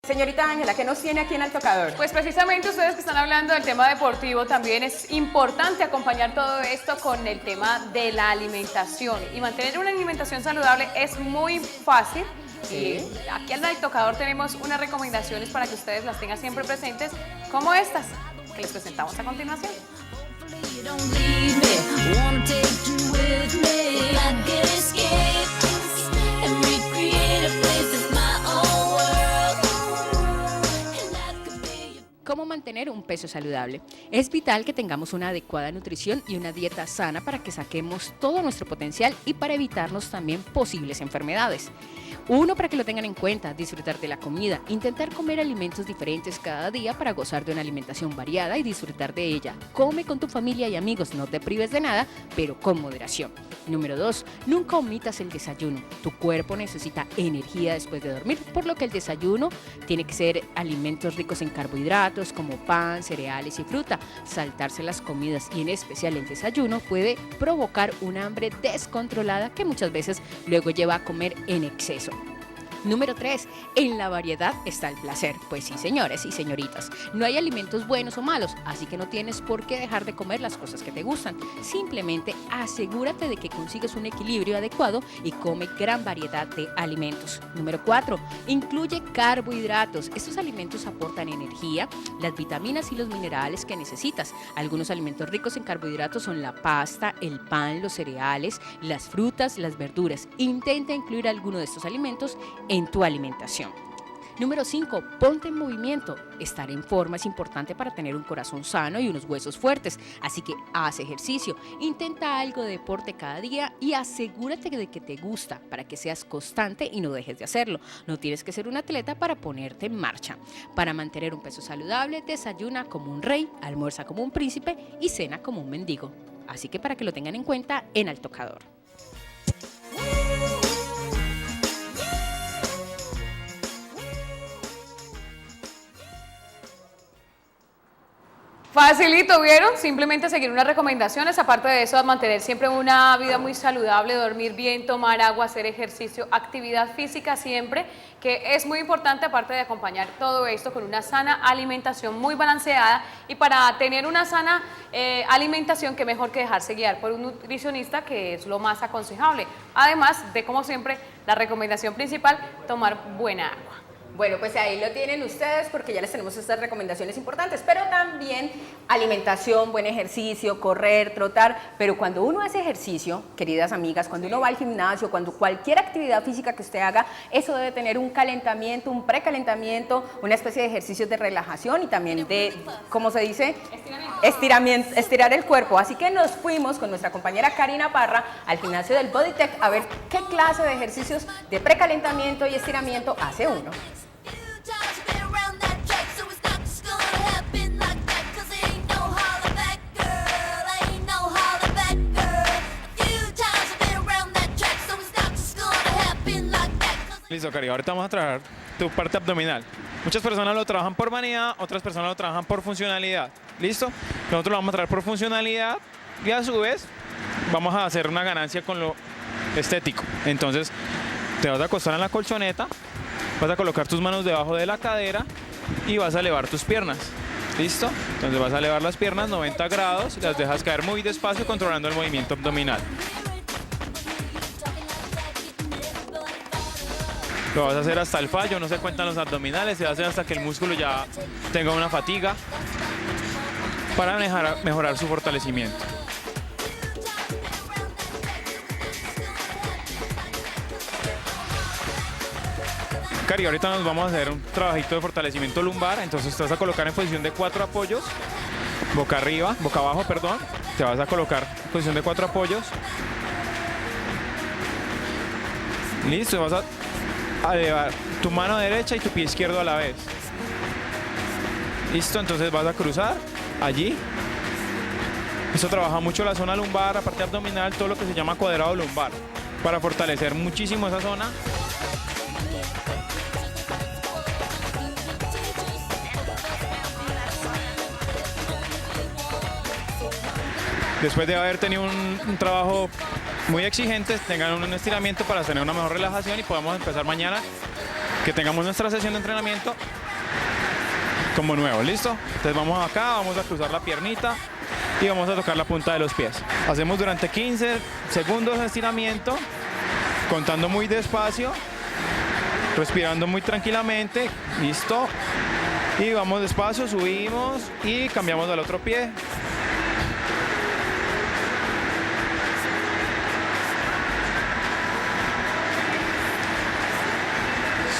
Señorita Ángela, ¿qué nos tiene aquí en el tocador? Pues precisamente ustedes que están hablando del tema deportivo, también es importante acompañar todo esto con el tema de la alimentación. Y mantener una alimentación saludable es muy fácil. Sí. Y aquí en el tocador tenemos unas recomendaciones para que ustedes las tengan siempre presentes, como estas que les presentamos a continuación. ¿Cómo mantener un peso saludable? Es vital que tengamos una adecuada nutrición y una dieta sana para que saquemos todo nuestro potencial y para evitarnos también posibles enfermedades. Uno, para que lo tengan en cuenta, disfrutar de la comida, intentar comer alimentos diferentes cada día para gozar de una alimentación variada y disfrutar de ella. Come con tu familia y amigos, no te prives de nada, pero con moderación. Número 2, nunca omitas el desayuno. Tu cuerpo necesita energía después de dormir, por lo que el desayuno tiene que ser alimentos ricos en carbohidratos como pan, cereales y fruta. Saltarse las comidas y en especial el desayuno puede provocar un hambre descontrolada que muchas veces luego lleva a comer en exceso. Número 3, en la variedad está el placer. Pues sí, señores y señoritas, no hay alimentos buenos o malos, así que no tienes por qué dejar de comer las cosas que te gustan. Simplemente asegúrate de que consigues un equilibrio adecuado y come gran variedad de alimentos. Número 4, incluye carbohidratos. Estos alimentos aportan energía, las vitaminas y los minerales que necesitas. Algunos alimentos ricos en carbohidratos son la pasta, el pan, los cereales, las frutas, las verduras. Intenta incluir alguno de estos alimentos en tu alimentación. Número 5, ponte en movimiento. Estar en forma es importante para tener un corazón sano y unos huesos fuertes, así que haz ejercicio, intenta algo de deporte cada día y asegúrate de que te gusta para que seas constante y no dejes de hacerlo. No tienes que ser un atleta para ponerte en marcha. Para mantener un peso saludable, desayuna como un rey, almuerza como un príncipe y cena como un mendigo. Así que para que lo tengan en cuenta en Al Tocador. Facilito, ¿vieron? Simplemente seguir unas recomendaciones, aparte de eso, mantener siempre una vida muy saludable, dormir bien, tomar agua, hacer ejercicio, actividad física siempre, que es muy importante, aparte de acompañar todo esto con una sana alimentación muy balanceada. Y para tener una sana alimentación, que mejor que dejarse guiar por un nutricionista, que es lo más aconsejable. Además de, como siempre, la recomendación principal, tomar buena agua. Bueno, pues ahí lo tienen ustedes porque ya les tenemos estas recomendaciones importantes, pero también alimentación, buen ejercicio, correr, trotar, pero cuando uno hace ejercicio, queridas amigas, cuando uno va al gimnasio, cuando cualquier actividad física que usted haga, eso debe tener un calentamiento, un precalentamiento, una especie de ejercicios de relajación y también de, ¿cómo se dice? Estiramiento, estirar el cuerpo. Así que nos fuimos con nuestra compañera Karina Parra al gimnasio del Bodytech a ver qué clase de ejercicios de precalentamiento y estiramiento hace uno. Listo, Cari, ahorita vamos a trabajar tu parte abdominal. Muchas personas lo trabajan por vanidad, otras personas lo trabajan por funcionalidad. ¿Listo? Nosotros lo vamos a trabajar por funcionalidad y a su vez vamos a hacer una ganancia con lo estético. Entonces, te vas a acostar en la colchoneta, vas a colocar tus manos debajo de la cadera y vas a elevar tus piernas. ¿Listo? Entonces vas a elevar las piernas 90 grados y las dejas caer muy despacio controlando el movimiento abdominal. Lo vas a hacer hasta el fallo, no se cuentan los abdominales, se va a hacer hasta que el músculo ya tenga una fatiga para mejorar su fortalecimiento. Cari, ahorita nos vamos a hacer un trabajito de fortalecimiento lumbar, entonces te vas a colocar en posición de 4 apoyos, boca abajo, perdón, te vas a colocar en posición de 4 apoyos. Listo, vas a elevar tu mano derecha y tu pie izquierdo a la vez. Listo, entonces vas a cruzar allí. Esto trabaja mucho la zona lumbar, la parte abdominal, todo lo que se llama cuadrado lumbar, para fortalecer muchísimo esa zona. Después de haber tenido un trabajo muy exigente, tengan un estiramiento para tener una mejor relajación y podamos empezar mañana, que tengamos nuestra sesión de entrenamiento como nuevo, ¿listo? Entonces vamos acá, vamos a cruzar la piernita y vamos a tocar la punta de los pies. Hacemos durante 15 segundos de estiramiento, contando muy despacio, respirando muy tranquilamente, listo. Y vamos despacio, subimos y cambiamos al otro pie.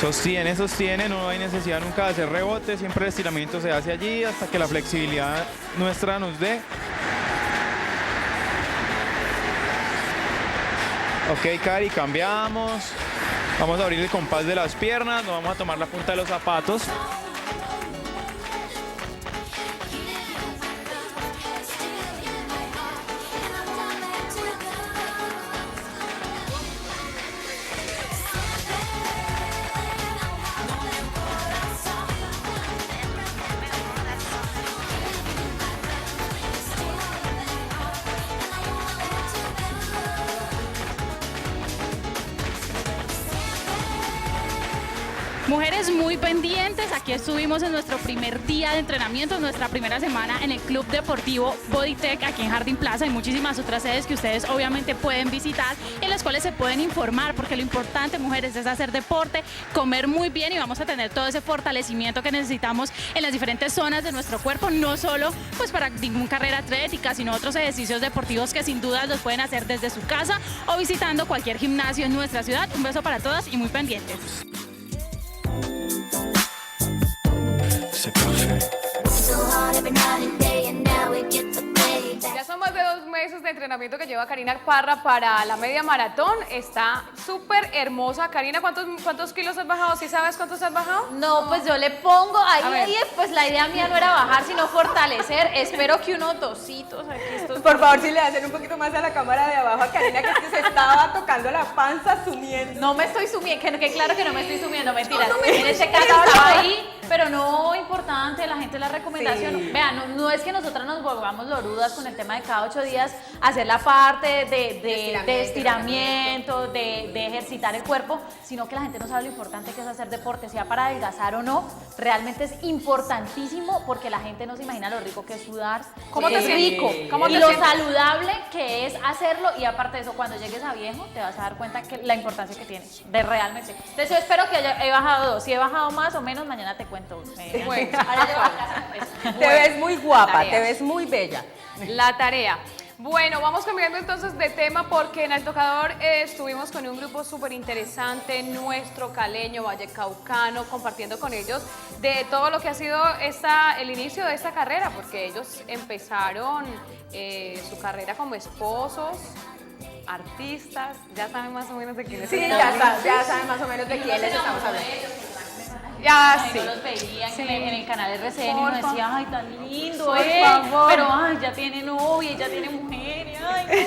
Sostiene, sostiene, no hay necesidad nunca de hacer rebote, siempre el estiramiento se hace allí hasta que la flexibilidad nuestra nos dé. Ok, Cari, cambiamos. Vamos a abrir el compás de las piernas, nos vamos a tomar la punta de los zapatos. Mujeres muy pendientes, aquí estuvimos en nuestro primer día de entrenamiento, nuestra primera semana en el Club Deportivo Bodytech aquí en Jardín Plaza. Hay muchísimas otras sedes que ustedes obviamente pueden visitar, en las cuales se pueden informar, porque lo importante, mujeres, es hacer deporte, comer muy bien y vamos a tener todo ese fortalecimiento que necesitamos en las diferentes zonas de nuestro cuerpo, no solo pues para ninguna carrera atlética, sino otros ejercicios deportivos que sin duda los pueden hacer desde su casa o visitando cualquier gimnasio en nuestra ciudad. Un beso para todas y muy pendientes. Ya son más de 2 meses de entrenamiento que lleva Karina Parra para la media maratón. Está súper hermosa. Karina, ¿cuántos kilos has bajado? ¿Sí sabes cuántos has bajado? No, pues yo le pongo A ver. ahí, pues la idea mía no era bajar, sino fortalecer. Espero que unos 200 aquí estos. Por favor, si le hacen un poquito más a la cámara de abajo a Karina, que es que se estaba tocando la panza sumiendo. No me estoy sumiendo, que claro que no me estoy sumiendo, mentiras. No, no me En este caso eso. estaba ahí, pero no importante, la gente la recomendación. Sí. Vean, no es que nosotras nos volvamos lorudas con el tema de cada 8 días hacer la parte de estiramiento, de ejercitar el cuerpo, sino que la gente no sabe lo importante que es hacer deporte, sea para adelgazar o no. Realmente es importantísimo porque la gente no se imagina lo rico que es sudar. ¿Cómo te es sientes? rico. ¿Cómo Y te lo sientes? saludable que es hacerlo, y aparte de eso, cuando llegues a viejo te vas a dar cuenta que la importancia que tiene, de realmente. Entonces yo espero que he bajado 2, si he bajado más o menos, mañana te cuento. Bueno. Ahora llevo a casa, pues. Te ves muy guapa, Tareas. te ves muy bella. La tarea. Bueno, vamos cambiando entonces de tema porque en El Tocador estuvimos con un grupo súper interesante, nuestro caleño, vallecaucano, compartiendo con ellos de todo lo que ha sido el inicio de esta carrera, porque ellos empezaron su carrera como esposos, artistas, ya saben más o menos de quiénes Sí, estamos. ya saben más o menos de quiénes estamos hablando. Ya sí. Yo los veía Sí. en el canal RCN y Porfa. uno decía, ay, tan lindo, Por favor. pero ay, ya tiene novia, ya tiene mujer, ay,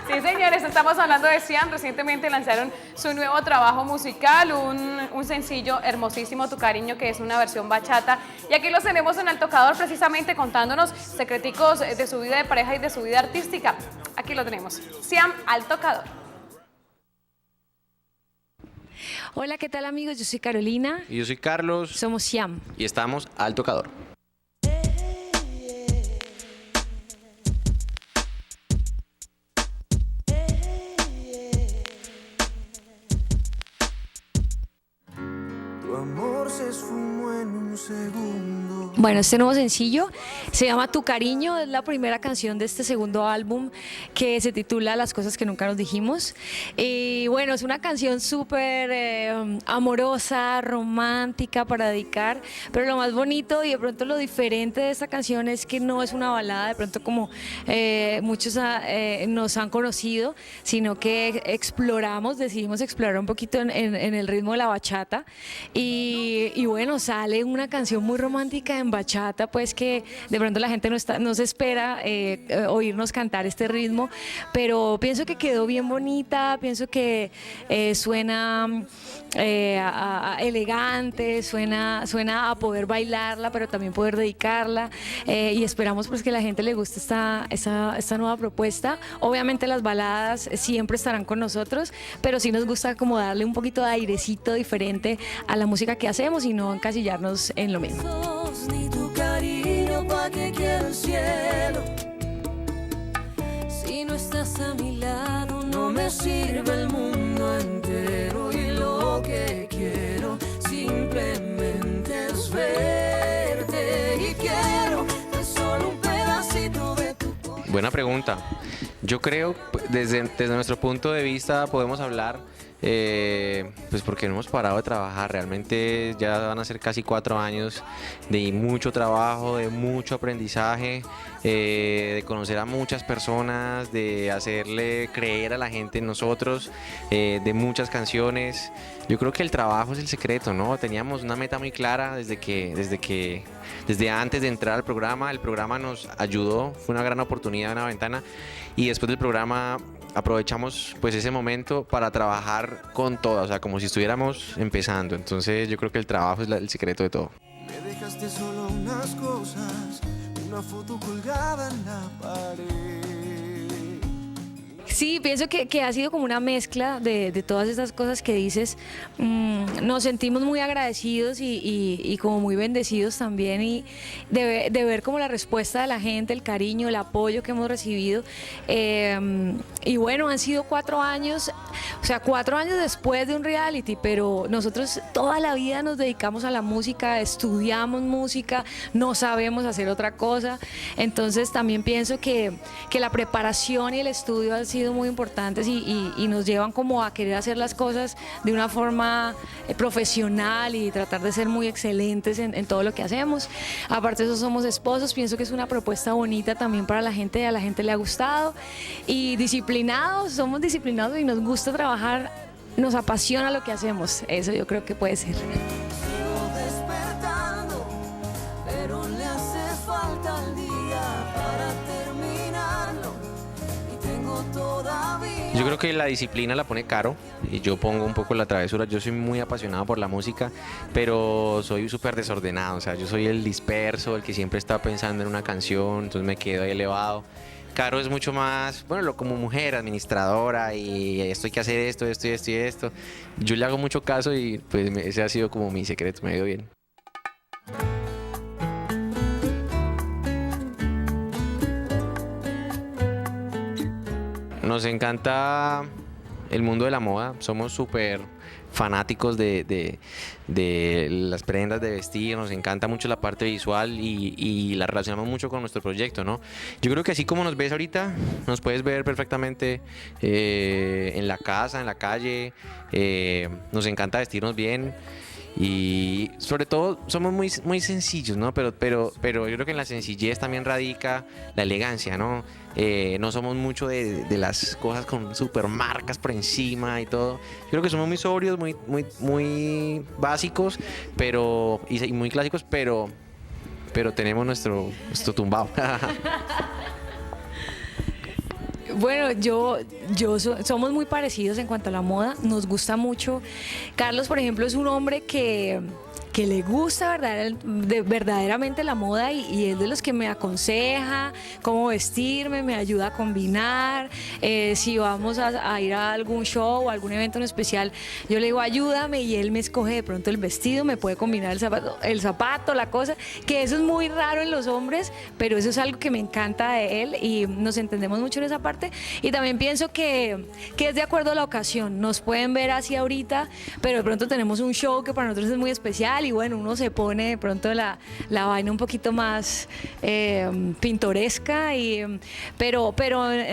Sí, señores, estamos hablando de Siam. Recientemente lanzaron su nuevo trabajo musical, un sencillo hermosísimo, Tu Cariño, que es una versión bachata. Y aquí los tenemos en El Tocador, precisamente contándonos secreticos de su vida de pareja y de su vida artística. Aquí lo tenemos. Siam Al Tocador. Hola, ¿qué tal amigos? Yo soy Carolina, Y yo soy Carlos somos Siam. y estamos al tocador. Tu amor se esfumó en un segundo. Bueno, este nuevo sencillo se llama Tu Cariño, es la primera canción de este segundo álbum que se titula Las cosas que nunca nos dijimos. Y bueno, es una canción súper amorosa, romántica para dedicar, pero lo más bonito y de pronto lo diferente de esta canción es que no es una balada, de pronto como muchos nos han conocido, sino que decidimos explorar un poquito en el ritmo de la bachata y bueno, sale una canción muy romántica en bachata, pues que de pronto la gente no se espera oírnos cantar este ritmo, pero pienso que quedó bien bonita, pienso que suena elegante, suena a poder bailarla, pero también poder dedicarla y esperamos pues que a la gente le guste esta nueva propuesta. Obviamente las baladas siempre estarán con nosotros, pero sí nos gusta como darle un poquito de airecito diferente a la música que hacemos y no encasillarnos en lo mismo. más ni tu cariño, ¿pa' qué quiero el cielo? Si no estás a mi lado, no me sirve el mundo entero. Y lo que quiero simplemente es verte. Y quiero tan solo un pedacito de tu corazón. Buena pregunta. Yo creo, desde nuestro punto de vista, podemos hablar, pues porque no hemos parado de trabajar. Realmente ya van a ser casi 4 años de mucho trabajo, de mucho aprendizaje, de conocer a muchas personas, de hacerle creer a la gente en nosotros, de muchas canciones. Yo creo que el trabajo es el secreto, ¿no? Teníamos una meta muy clara desde antes de entrar al programa. El programa nos ayudó, fue una gran oportunidad, una ventana, y después del programa aprovechamos pues ese momento para trabajar con todo, o sea, como si estuviéramos empezando. Entonces yo creo que el trabajo es el secreto de todo. Me dejaste solo unas cosas, una foto colgada en la pared. Sí, pienso que ha sido como una mezcla de todas estas cosas que dices. Nos sentimos muy agradecidos y como muy bendecidos también, y de ver como la respuesta de la gente, el cariño, el apoyo que hemos recibido. Y bueno, han sido 4 años, o sea, 4 años después de un reality, pero nosotros toda la vida nos dedicamos a la música, estudiamos música, no sabemos hacer otra cosa. Entonces también pienso que la preparación y el estudio han sido muy importantes y nos llevan como a querer hacer las cosas de una forma profesional y tratar de ser muy excelentes en todo lo que hacemos. Aparte de eso, somos esposos. Pienso que es una propuesta bonita también para la gente, a la gente le ha gustado. Y disciplinados, somos disciplinados y nos gusta trabajar, nos apasiona lo que hacemos. Eso yo creo que puede ser. Sigo despertando, pero le hace falta el día para terminarlo. Y tengo todavía. Yo creo que la disciplina la pone Caro y yo pongo un poco la travesura. Yo soy muy apasionado por la música, pero soy súper desordenado. O sea, yo soy el disperso, el que siempre está pensando en una canción, entonces me quedo ahí elevado. Caro es mucho más, bueno, como mujer, administradora, y esto hay que hacer esto y esto. Yo le hago mucho caso y pues ese ha sido como mi secreto, me ha ido bien. Nos encanta el mundo de la moda, somos súper fanáticos de las prendas de vestir, nos encanta mucho la parte visual y la relacionamos mucho con nuestro proyecto, ¿no? Yo creo que así como nos ves ahorita, nos puedes ver perfectamente en la casa, en la calle. Nos encanta vestirnos bien y sobre todo somos muy sencillos, ¿no? Pero yo creo que en la sencillez también radica la elegancia, ¿no? No somos mucho de las cosas con super marcas por encima y todo. Yo creo que somos muy sobrios, muy básicos, y muy clásicos, pero tenemos nuestro tumbado. Bueno, somos muy parecidos en cuanto a la moda, nos gusta mucho. Carlos, por ejemplo, es un hombre que le gusta verdaderamente la moda y es de los que me aconseja cómo vestirme, me ayuda a combinar. Si vamos a ir a algún show o algún evento en especial, yo le digo ayúdame y él me escoge de pronto el vestido, me puede combinar el zapato, la cosa, que eso es muy raro en los hombres, pero eso es algo que me encanta de él y nos entendemos mucho en esa parte. Y también pienso que es de acuerdo a la ocasión. Nos pueden ver así ahorita, pero de pronto tenemos un show que para nosotros es muy especial y bueno, uno se pone de pronto la vaina un poquito más pintoresca, pero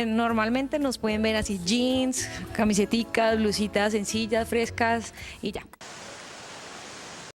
normalmente nos pueden ver así jeans, camiseticas, blusitas sencillas, frescas y ya.